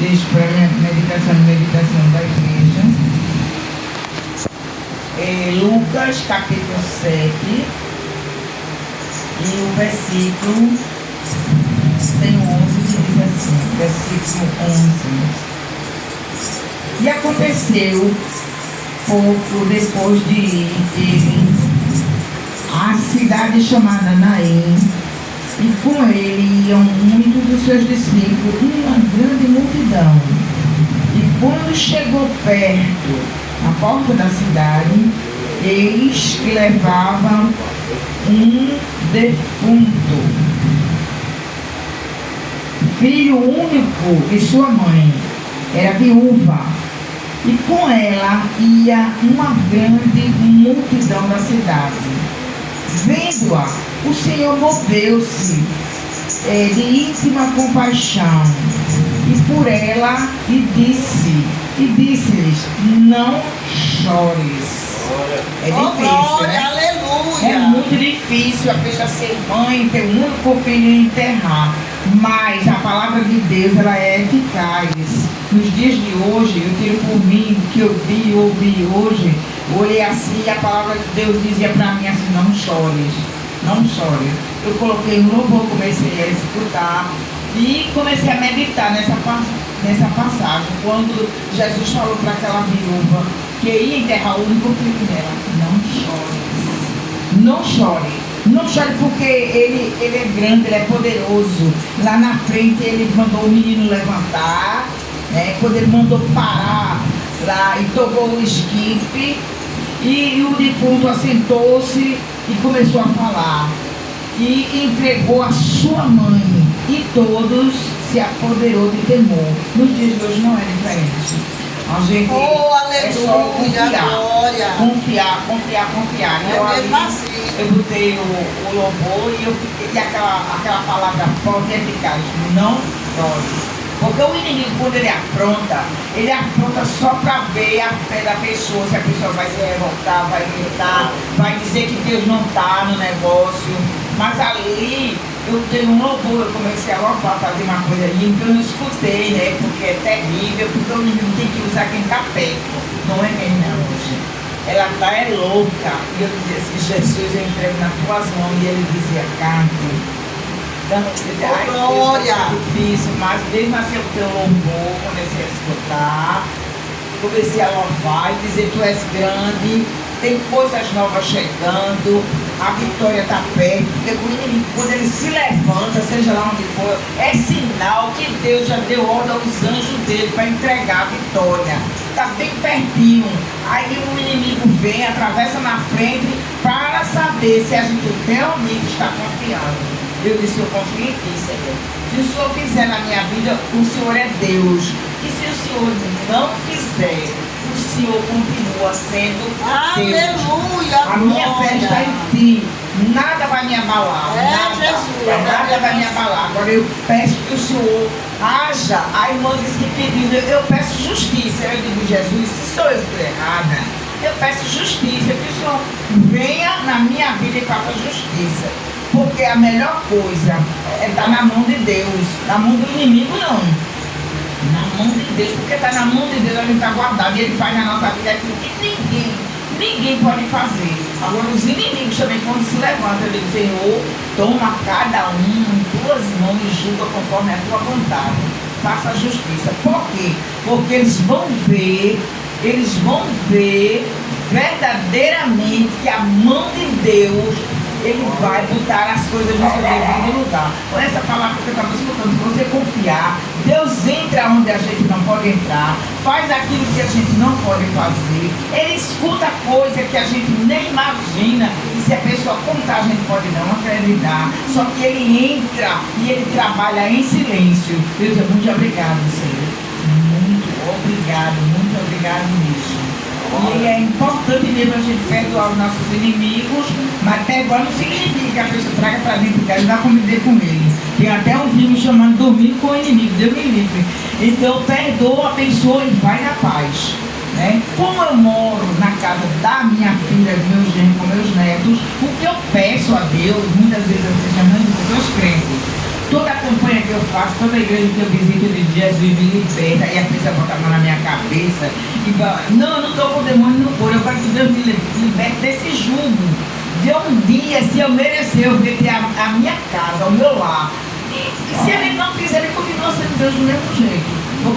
deixo para minha meditação da igreja. Lucas capítulo 7 e o versículo tem 11 que diz assim, versículo 11. E aconteceu pouco depois de ele à cidade chamada Naim, e com ele iam muitos dos seus discípulos, uma grande multidão. E quando chegou perto, à porta da cidade, eis que levavam um defunto, filho único de sua mãe, era viúva, e com ela ia uma grande multidão da cidade. Vendo-a, o Senhor moveu-se de íntima compaixão e por ela e disse-lhes: não chores. É difícil, né? Aleluia. É muito difícil a pessoa ser mãe, ter um único filho e enterrar. Mas a palavra de Deus, ela é eficaz. Nos dias de hoje, eu tiro por mim o que eu vi e ouvi hoje. Olhei assim e a palavra de Deus dizia para mim assim: não chores, não chores. Eu coloquei um louvor, comecei a escutar e comecei a meditar nessa passagem, quando Jesus falou para aquela viúva que ia enterrar o único filho dela: não chore, não chore. Não chore, porque ele é grande, ele é poderoso. Lá na frente ele mandou o menino levantar, né? Quando ele mandou parar lá e tocou o esquife, e o defunto assentou-se e começou a falar. E entregou a sua mãe, e todos se apoderou de temor. Nos dias de hoje não é diferente. A gente é só confiar. Eu botei o louvor e eu fiquei aquela palavra forte e eficaz: não chore. Porque o inimigo, quando ele afronta só para ver a fé da pessoa, se a pessoa vai se revoltar, vai gritar, vai dizer que Deus não está no negócio. Mas ali eu tenho um louvor, eu comecei a louvar, fazer uma coisa limpa, eu não escutei, né? Porque é terrível, porque o inimigo tem que usar quem está perto, não é quem não hoje. Ela está louca. E eu dizia assim: Jesus, eu entrego nas tuas mãos. E ele dizia: cante. Glória. É difícil, mas mesmo assim eu tenho louvor, comecei a escutar, comecei a louvar e dizer: tu és grande, tem coisas novas chegando, a vitória está perto. Porque o inimigo, quando ele se levanta, seja lá onde for, é sinal que Deus já deu ordem aos anjos dele para entregar a vitória. Está bem pertinho. Aí o inimigo vem, atravessa na frente para saber se a gente realmente está confiando. Eu disse: eu confio em ti, Senhor. Se o Senhor fizer na minha vida, o Senhor é Deus. E se o Senhor não fizer, o Senhor continua sendo Deus. Aleluia. A minha fé está em ti. Nada vai me abalar. Nada vai me abalar. Agora eu peço que o Senhor haja. A irmã disse que pediu: eu peço justiça. Eu digo: Jesus, se sou eu que estou errada, eu peço justiça. Que o Senhor venha na minha vida e faça justiça. Porque a melhor coisa é estar na mão de Deus. Na mão do inimigo, não. Na mão de Deus. Porque está na mão de Deus, a gente está guardado. E Ele faz na nossa vida aquilo que ninguém pode fazer. Agora, os inimigos também, quando se levantam, eu digo: Senhor, toma cada um em tuas mãos e julga conforme a tua vontade. Faça a justiça. Por quê? Porque eles vão ver verdadeiramente que a mão de Deus, Ele vai botar as coisas no seu devido lugar. Por essa palavra que eu estava escutando, se você confiar, Deus entra onde a gente não pode entrar, faz aquilo que a gente não pode fazer. Ele escuta coisa que a gente nem imagina. E se a pessoa contar, a gente pode não acreditar. Só que Ele entra e Ele trabalha em silêncio. Deus, muito obrigado, Senhor. Muito obrigado mesmo. E é importante mesmo a gente perdoar os nossos inimigos, mas perdoar não significa que a pessoa traga para dentro dela e vá conviver com ele. Tem até um filme chamando Dormir com o Inimigo, Deus me livre. Então perdoa a pessoa e vai na paz. Né? Como eu moro na casa da minha filha, do meu genro, com meus netos, o que eu peço a Deus, muitas vezes eu seja mãe de pessoas crentes, Toda a campanha que eu faço, toda a igreja que eu visito de Jesus me liberta, e a pessoa bota a mão na minha cabeça e fala, não, eu não estou com o demônio no corpo, eu quero que Deus me liberte desse jugo. De um dia, se eu merecer, eu ver ter a minha casa, o meu lar. E se ele não fizer, ele continua sendo Deus do mesmo jeito.